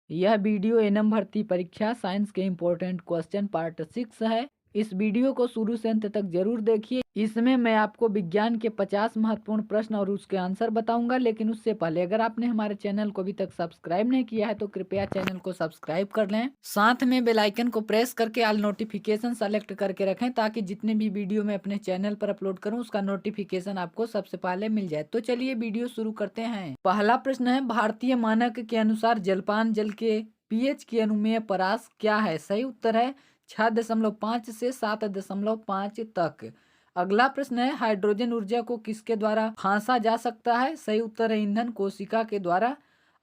यह video NM भर्ती परीक्षा साइंस के इम्पोर्टेंट क्वेश्चन पार्ट 6 है। इस वीडियो को शुरू से अंत तक जरूर देखिए। इसमें मैं आपको विज्ञान के 50 महत्वपूर्ण प्रश्न और उसके आंसर बताऊंगा। लेकिन उससे पहले अगर आपने हमारे चैनल को अभी तक सब्सक्राइब नहीं किया है तो कृपया चैनल को सब्सक्राइब कर लें। साथ में बेल आइकन को प्रेस करके ऑल नोटिफिकेशन सेलेक्ट करके रखें ताकि जितने भी वीडियो मैं अपने चैनल पर अपलोड करूं उसका नोटिफिकेशन आपको सबसे पहले मिल जाए। तो चलिए वीडियो शुरू करते हैं। पहला प्रश्न है, भारतीय मानक के अनुसार जलपान जल के पीएच की अनुमेय परास क्या है? सही उत्तर है 6.5 से 7.5 तक। अगला प्रश्न है, हाइड्रोजन ऊर्जा को किसके द्वारा फांसा जा सकता है? सही उत्तर है ईंधन कोशिका के द्वारा।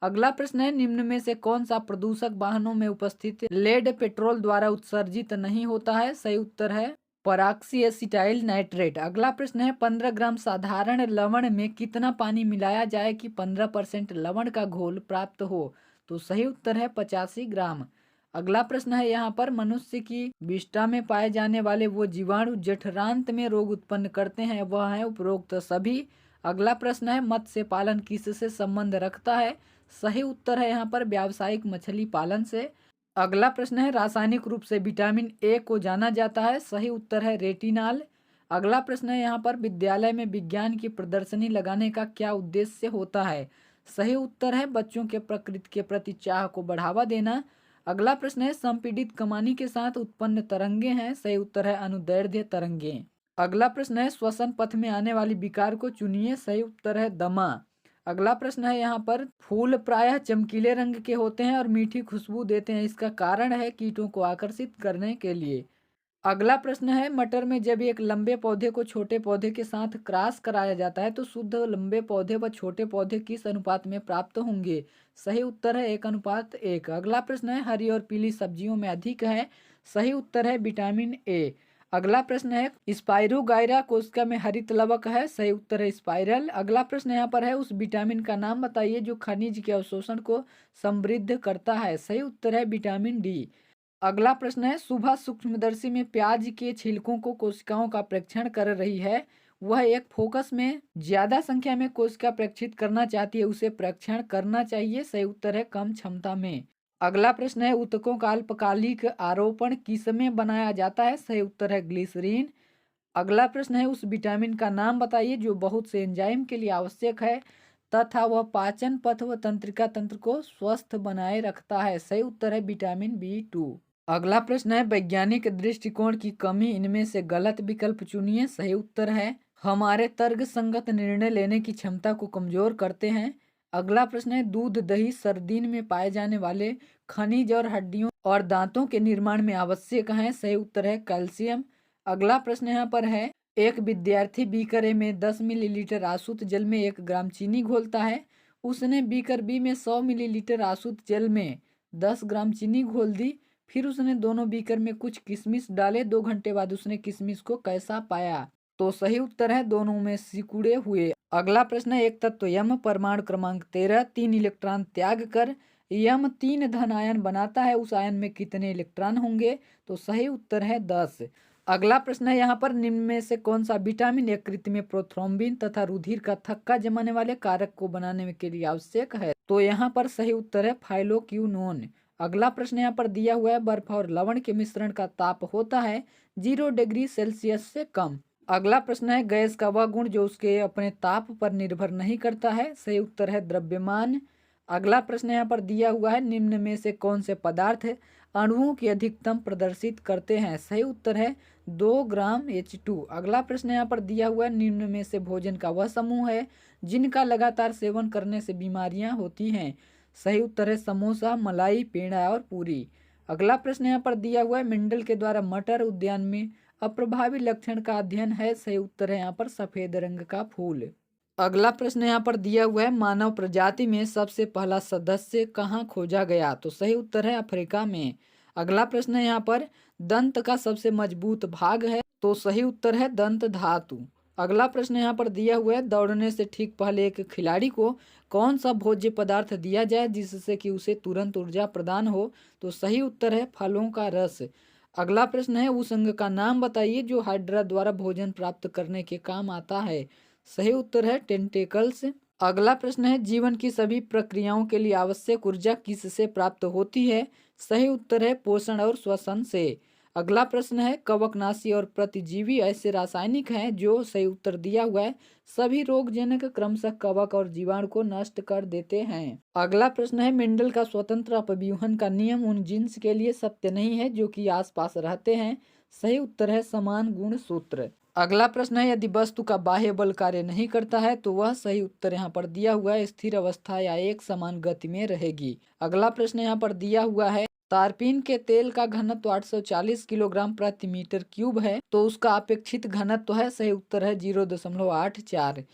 अगला प्रश्न है, निम्न में से कौन सा प्रदूषक वाहनों में उपस्थित लेड पेट्रोल द्वारा उत्सर्जित नहीं होता है? सही उत्तर है पराक्सी एसिटाइल नाइट्रेट। अगला प्रश्न है, 15 ग्राम साधारण लवण में कितना पानी मिलाया जाए कि 15% लवण का घोल प्राप्त हो? तो सही उत्तर है 85 ग्राम। अगला प्रश्न है, यहाँ पर मनुष्य की विष्ठा में पाए जाने वाले वो जीवाणु जठरांत में रोग उत्पन्न करते हैं, वह है उपरोक्त सभी। अगला प्रश्न है, मत्स्य पालन किससे संबंध रखता है? सही उत्तर है यहाँ पर व्यावसायिक मछली पालन से। अगला प्रश्न है, रासायनिक रूप से विटामिन ए को जाना जाता है? सही उत्तर है रेटिनाल। अगला प्रश्न है, यहाँ पर विद्यालय में विज्ञान की प्रदर्शनी लगाने का क्या उद्देश्य होता है? सही उत्तर है बच्चों के प्रकृति के प्रति चाह को बढ़ावा देना। अगला प्रश्न है, संपीड़ित कमानी के साथ उत्पन्न तरंगे हैं? सही उत्तर है अनुदैर्ध्य तरंगे। अगला प्रश्न है, श्वसन पथ में आने वाली विकार को चुनिए? सही उत्तर है दमा। अगला प्रश्न है, यहाँ पर फूल प्रायः चमकीले रंग के होते हैं और मीठी खुशबू देते हैं, इसका कारण है कीटों को आकर्षित करने के लिए। अगला प्रश्न है, मटर में जब एक लंबे पौधे को छोटे पौधे के साथ क्रॉस कराया जाता है तो शुद्ध लंबे पौधे व छोटे पौधे किस अनुपात में प्राप्त होंगे? सही उत्तर है 1:1। अगला प्रश्न है, हरी और पीली सब्जियों में अधिक है? सही उत्तर है विटामिन ए। अगला प्रश्न है, स्पाइरोगाइरा कोशिका में हरित लवक है? सही उत्तर है स्पाइरल। अगला प्रश्न यहाँ पर है, उस विटामिन का नाम बताइए जो खनिज के अवशोषण को समृद्ध करता है? सही उत्तर है विटामिन डी। अगला प्रश्न है, सुबह सूक्ष्मदर्शी में प्याज के छिलकों को कोशिकाओं का प्रेक्षण कर रही है, वह एक फोकस में ज्यादा संख्या में कोशिका प्रेक्षित करना चाहती है, उसे प्रेक्षण करना चाहिए? सही उत्तर है कम क्षमता में। अगला प्रश्न है, ऊतकों का अल्पकालिक आरोपण किसमें बनाया जाता है? सही उत्तर है ग्लिसरीन। अगला प्रश्न है, उस विटामिन का नाम बताइए जो बहुत से एंजाइम के लिए आवश्यक है तथा वह पाचन पथ व तंत्रिका तंत्र को स्वस्थ बनाए रखता है? सही उत्तर है विटामिन B2। अगला प्रश्न है, वैज्ञानिक दृष्टिकोण की कमी इनमें से गलत विकल्प चुनिए? सही उत्तर है हमारे तर्क संगत निर्णय लेने की क्षमता को कमजोर करते हैं। अगला प्रश्न है, दूध दही सर्दीन में पाए जाने वाले खनिज और हड्डियों और दांतों के निर्माण में आवश्यक हैं? सही उत्तर है कैल्शियम। अगला प्रश्न यहाँ पर है, एक विद्यार्थी बीकर में 10 मिलीलीटर आसुत जल में 1 ग्राम चीनी घोलता है, उसने बीकर बी में 100 मिलीलीटर आसुत जल में 10 ग्राम चीनी घोल दी, फिर उसने दोनों बीकर में कुछ किशमिश डाले, 2 घंटे बाद उसने किशमिश को कैसा पाया? तो सही उत्तर है दोनों में सिकुड़े हुए। अगला प्रश्न है, एक तत्व यम परमाणु क्रमांक 13 3 इलेक्ट्रॉन त्याग कर यम 3 धन आयन बनाता है, उस आयन में कितने इलेक्ट्रॉन होंगे? तो सही उत्तर है 10। अगला प्रश्न है, यहाँ पर निम्न में से कौन सा विटामिन यकृत में प्रोथ्रोम्बिन तथा रुधिर का थक्का जमाने वाले कारक को बनाने के लिए आवश्यक है? तो यहाँ पर सही उत्तर है फाइलोक्विनोन। अगला प्रश्न यहाँ पर दिया हुआ है, बर्फ और लवण के मिश्रण का ताप होता है 0 डिग्री सेल्सियस से कम। अगला प्रश्न है, गैस का वह गुण जो उसके अपने ताप पर निर्भर नहीं करता है? सही उत्तर है द्रव्यमान। अगला प्रश्न यहाँ पर दिया हुआ है, निम्न में से कौन से पदार्थ अणुओं की अधिकतम प्रदर्शित करते हैं? सही उत्तर है 2 ग्राम H2। अगला प्रश्न यहाँ पर दिया हुआ है, निम्न में से भोजन का वह समूह है जिनका लगातार सेवन करने से बीमारियां होती हैं? सही उत्तर है समोसा, मलाई, पेड़ा और पूरी। अगला प्रश्न यहाँ पर दिया हुआ है, मेंडल के द्वारा मटर उद्यान में अप्रभावी लक्षण का अध्ययन है? सही उत्तर है यहाँ पर सफेद रंग का फूल। अगला प्रश्न यहाँ पर दिया हुआ है, मानव प्रजाति में सबसे पहला सदस्य कहाँ खोजा गया? तो सही उत्तर है अफ्रीका में। अगला प्रश्न है यहाँ पर, दंत का सबसे मजबूत भाग है? तो सही उत्तर है दंत धातु। अगला प्रश्न यहाँ पर दिया हुआ है, दौड़ने से ठीक पहले एक खिलाड़ी को कौन सा भोज्य पदार्थ दिया जाए जिससे कि उसे तुरंत ऊर्जा प्रदान हो? तो सही उत्तर है फलों का रस। अगला प्रश्न है, उस अंग का नाम बताइए जो हाइड्रा द्वारा भोजन प्राप्त करने के काम आता है? सही उत्तर है टेंटेकल्स। अगला प्रश्न है, जीवन की सभी प्रक्रियाओं के लिए आवश्यक ऊर्जा किससे प्राप्त होती है? सही उत्तर है पोषण और श्वसन से। अगला प्रश्न है, कवकनाशी और प्रतिजीवी ऐसे रासायनिक हैं जो, सही उत्तर दिया हुआ है, सभी रोगजनक क्रमशः कवक और जीवाणु को नष्ट कर देते हैं। अगला प्रश्न है, मेंडल का स्वतंत्र अपव्यूहन का नियम उन जीन्स के लिए सत्य नहीं है जो कि आसपास रहते हैं। सही उत्तर है समान गुण सूत्र। अगला प्रश्न है, यदि वस्तु का बाह्य बल कार्य नहीं करता है तो वह, सही उत्तर यहाँ पर दिया हुआ है, स्थिर अवस्था या एक समान गति में रहेगी। अगला प्रश्न यहाँ पर दिया हुआ है, तारपीन के तेल का घनत्व 840 किलोग्राम प्रति मीटर क्यूब है तो उसका अपेक्षित घनत्व है, सही उत्तर है 0.84।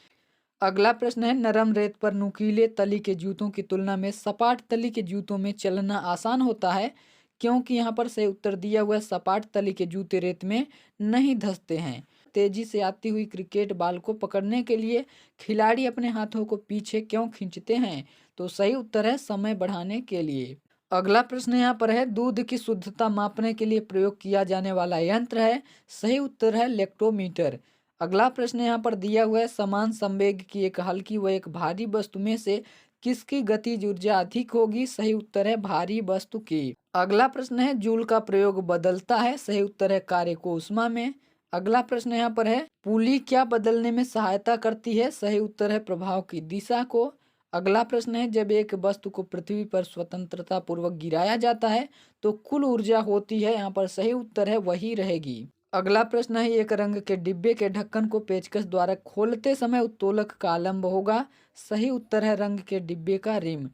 अगला प्रश्न है, नरम रेत पर नुकीले तली के जूतों की तुलना में सपाट तली के जूतों में चलना आसान होता है, क्योंकि यहाँ पर सही उत्तर दिया हुआ है, सपाट तली के जूते रेत में नहीं धंसते हैं। तेजी से आती हुई क्रिकेट बॉल को पकड़ने के लिए खिलाड़ी अपने हाथों को पीछे क्यों खींचते हैं? तो सही उत्तर है समय बढ़ाने के लिए। अगला प्रश्न यहाँ पर है, दूध की शुद्धता मापने के लिए प्रयोग किया जाने वाला यंत्र है, सही उत्तर है लेक्टोमीटर। अगला प्रश्न यहाँ पर दिया हुआ है, समान संवेग की एक हल्की व एक भारी वस्तु में से किसकी गतिज ऊर्जा अधिक होगी? सही उत्तर है भारी वस्तु की। अगला प्रश्न है, जूल का प्रयोग बदलता है, सही उत्तर है कार्य को ऊष्मा में। अगला प्रश्न यहाँ पर है, पुली क्या बदलने में सहायता करती है? सही उत्तर है प्रभाव की दिशा को। अगला प्रश्न है, जब एक वस्तु को पृथ्वी पर स्वतंत्रता पूर्वक गिराया जाता है तो कुल ऊर्जा होती है, यहाँ पर सही उत्तर है वही रहेगी। अगला प्रश्न है, एक रंग के डिब्बे के ढक्कन को पेचकस द्वारा खोलते समय उत्तोलक का आलंब होगा, सही उत्तर है रंग के डिब्बे का रिम।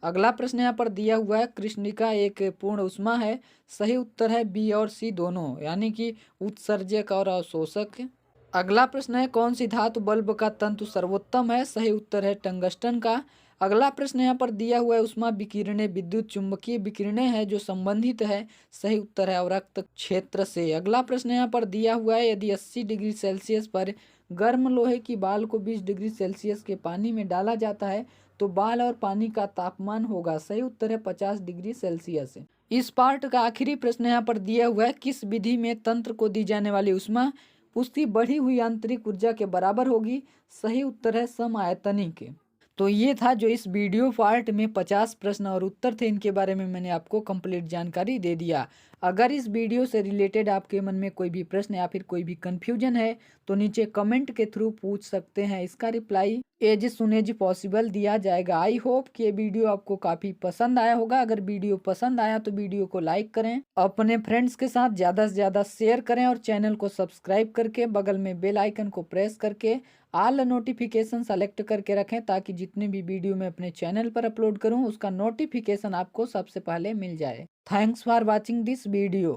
अगला प्रश्न यहाँ पर दिया हुआ है, कृष्णिका एक पूर्ण ऊष्मा है, सही उत्तर है बी और सी दोनों, यानी कि उत्सर्जक और अवशोषक। अगला प्रश्न है, कौन सी धातु बल्ब का तंतु सर्वोत्तम है? सही उत्तर है टंगस्टन का। अगला प्रश्न यहाँ पर दिया हुआ है, उष्मा विकिरणें विद्युत चुंबकीय विकिरणें है जो संबंधित है, सही उत्तर है अवरक्त क्षेत्र से। अगला प्रश्न यहाँ पर दिया हुआ है, यदि 80 डिग्री सेल्सियस पर गर्म लोहे की बाल को 20 डिग्री सेल्सियस के पानी में डाला जाता है तो बाल और पानी का तापमान होगा, सही उत्तर है 50 डिग्री सेल्सियस। इस पार्ट का आखिरी प्रश्न यहाँ पर दिया हुआ है, किस विधि में तंत्र को दी जाने वाली ऊष्मा उसकी बढ़ी हुई आंतरिक ऊर्जा के बराबर होगी? सही उत्तर है समआयतनिक। तो ये था जो इस वीडियो पार्ट में 50 प्रश्न और उत्तर थे, इनके बारे में मैंने आपको कंप्लीट जानकारी दे दिया। अगर इस वीडियो से रिलेटेड आपके मन में कोई भी प्रश्न या फिर कोई भी कंफ्यूजन है तो नीचे कमेंट के थ्रू पूछ सकते हैं, इसका reply as soon as possible दिया जाएगा। आई होप कि ये वीडियो आपको काफ़ी पसंद आया होगा। अगर वीडियो पसंद आया तो वीडियो को लाइक करें, अपने फ्रेंड्स के साथ ज़्यादा से ज़्यादा शेयर करें और चैनल को सब्सक्राइब करके बगल में बेल आइकन को प्रेस करके ऑल नोटिफिकेशन सेलेक्ट करके रखें, ताकि जितने भी वीडियो मैं अपने चैनल पर अपलोड करूं उसका नोटिफिकेशन आपको सबसे पहले मिल जाए। Thanks for watching this video.